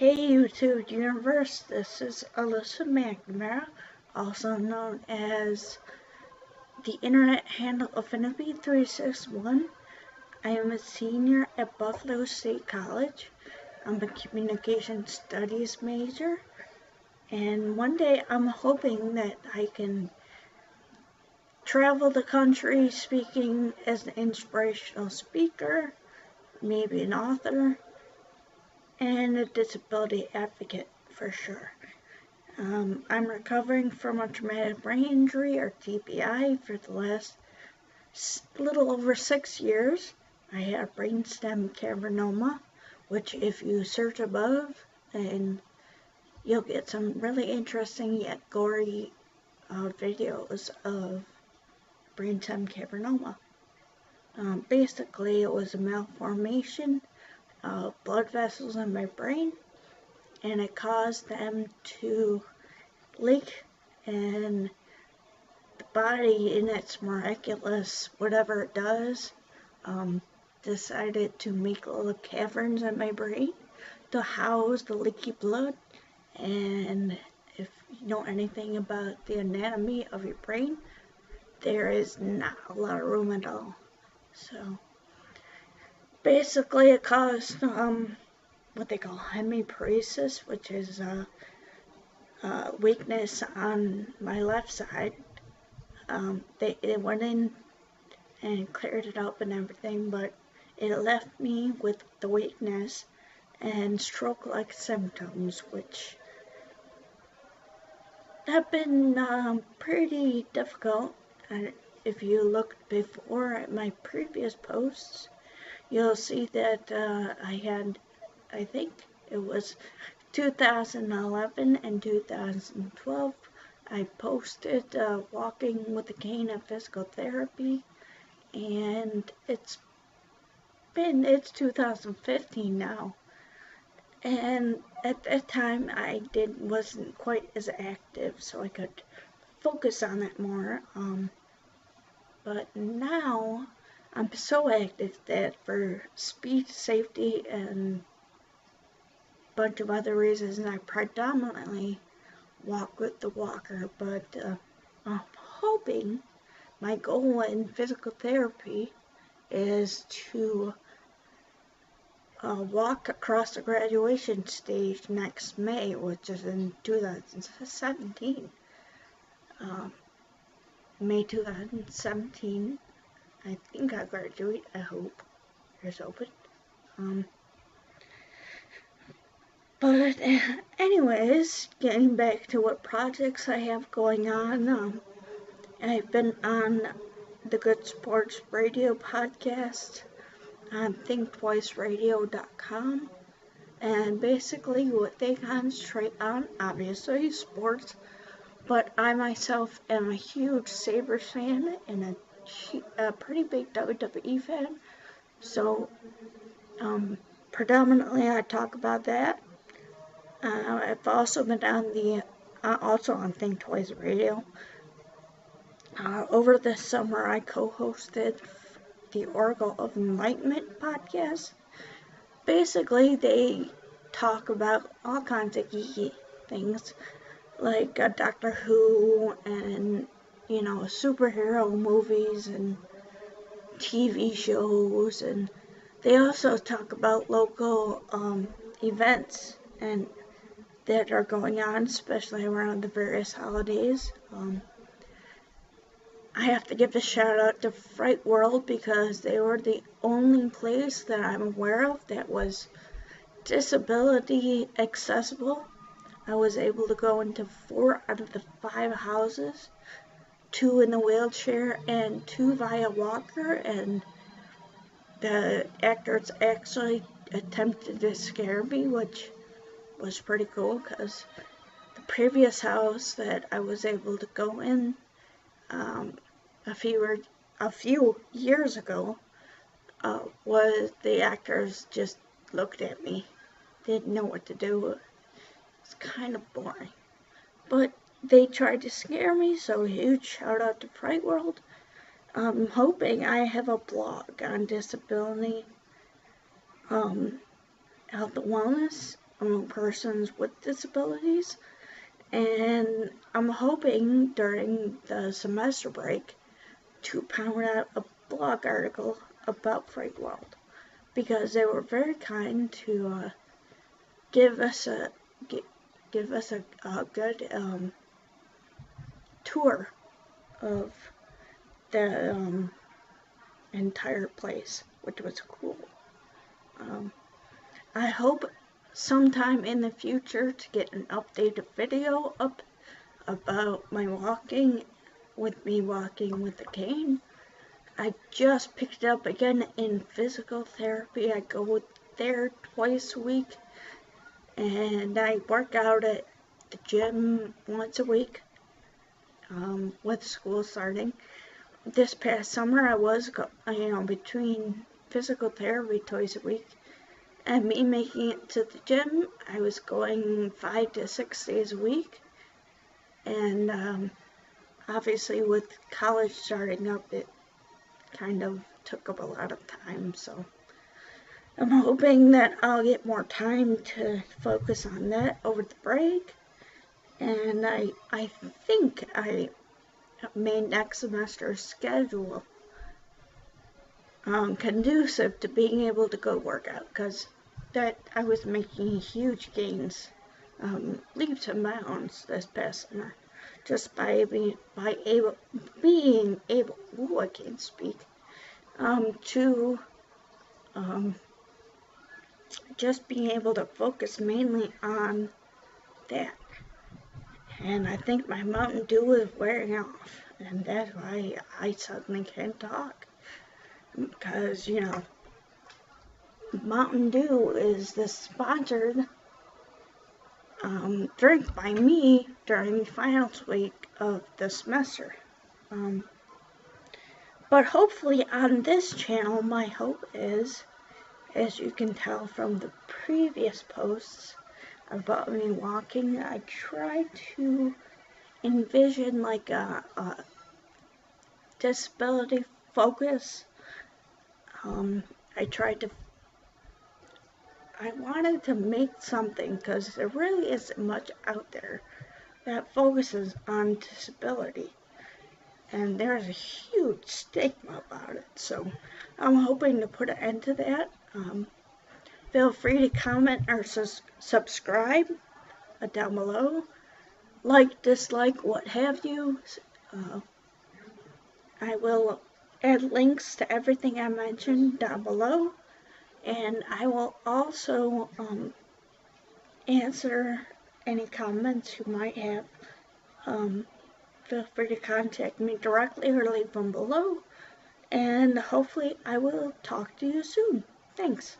Hey YouTube Universe, this is Alyssa McNamara, also known as the internet handle Affinity361. I am a senior at Buffalo State College. I'm a communication studies major, and one day I'm hoping that I can travel the country speaking as an inspirational speaker, maybe an author, and a disability advocate for sure. I'm recovering from a traumatic brain injury, or TBI, for the last little over 6 years. I had brainstem cavernoma, which if you search above, and you'll get some really interesting yet gory videos of brainstem cavernoma. Basically, it was a malformation of blood vessels in my brain, and it caused them to leak, and the body, in its miraculous whatever it does, decided to make little caverns in my brain to house the leaky blood. And if you know anything about the anatomy of your brain, there is not a lot of room at all. So basically it caused what they call hemiparesis, which is weakness on my left side. They went in and cleared it up and everything, but it left me with the weakness and stroke-like symptoms, which have been pretty difficult. And if you looked before at my previous posts, you'll see that I had, I think it was 2011 and 2012, I posted walking with a cane and physical therapy, and it's 2015 now. And at that time I wasn't quite as active, so I could focus on it more. But now I'm so active that for speed, safety, and a bunch of other reasons, I predominantly walk with the walker. But I'm hoping, my goal in physical therapy is to walk across the graduation stage next May, which is in 2017. May 2017, I think I graduate, I hope. Here's hoping. But anyways, getting back to what projects I have going on, I've been on the Good Sports Radio podcast on thinktwiceradio.com, and basically what they concentrate on, obviously, sports, but I myself am a huge Sabres fan and a pretty big WWE fan, so predominantly I talk about that. I've also been on also on Think Twice Radio. Over the summer, I co-hosted the Oracle of Enlightenment podcast. Basically, they talk about all kinds of geeky things, like Doctor Who and, superhero movies and TV shows, and they also talk about local events and that are going on, especially around the various holidays. I have to give a shout out to Fright World, because they were the only place that I'm aware of that was disability accessible. I was able to go into 4 out of the 5 houses, 2 in the wheelchair and 2 via walker, and the actors actually attempted to scare me, which was pretty cool, because the previous house that I was able to go in a few years ago, was the actors just looked at me, didn't know what to do. It's kind of boring, but they tried to scare me, so huge shout out to Fright World. I'm hoping I have a blog on disability, health and wellness, among persons with disabilities, and I'm hoping during the semester break to pound out a blog article about Fright World, because they were very kind to give us a good tour of the entire place, which was cool. I hope sometime in the future to get an updated video up about my walking, with me walking with a cane. I just picked it up again in physical therapy. I go there twice a week, and I work out at the gym once a week, with school starting. This past summer I was, between physical therapy twice a week and me making it to the gym, I was going 5 to 6 days a week. And obviously with college starting up, it kind of took up a lot of time, so I'm hoping that I'll get more time to focus on that over the break. And I think I made next semester's schedule conducive to being able to go work out, because that I was making huge gains, leaps and bounds this past summer, just by being able, ooh, I can't speak, to just being able to focus mainly on that. And I think my Mountain Dew is wearing off, and that's why I suddenly can't talk. Because, Mountain Dew is the sponsored drink by me during the finals week of the semester. But hopefully on this channel, my hope is, as you can tell from the previous posts about me walking, I try to envision like a disability focus. I wanted to make something, because there really isn't much out there that focuses on disability, and there's a huge stigma about it, so I'm hoping to put an end to that. Feel free to comment or subscribe down below, like, dislike, what have you. I will add links to everything I mentioned down below, and I will also answer any comments you might have. Feel free to contact me directly or leave them below, and hopefully I will talk to you soon. Thanks.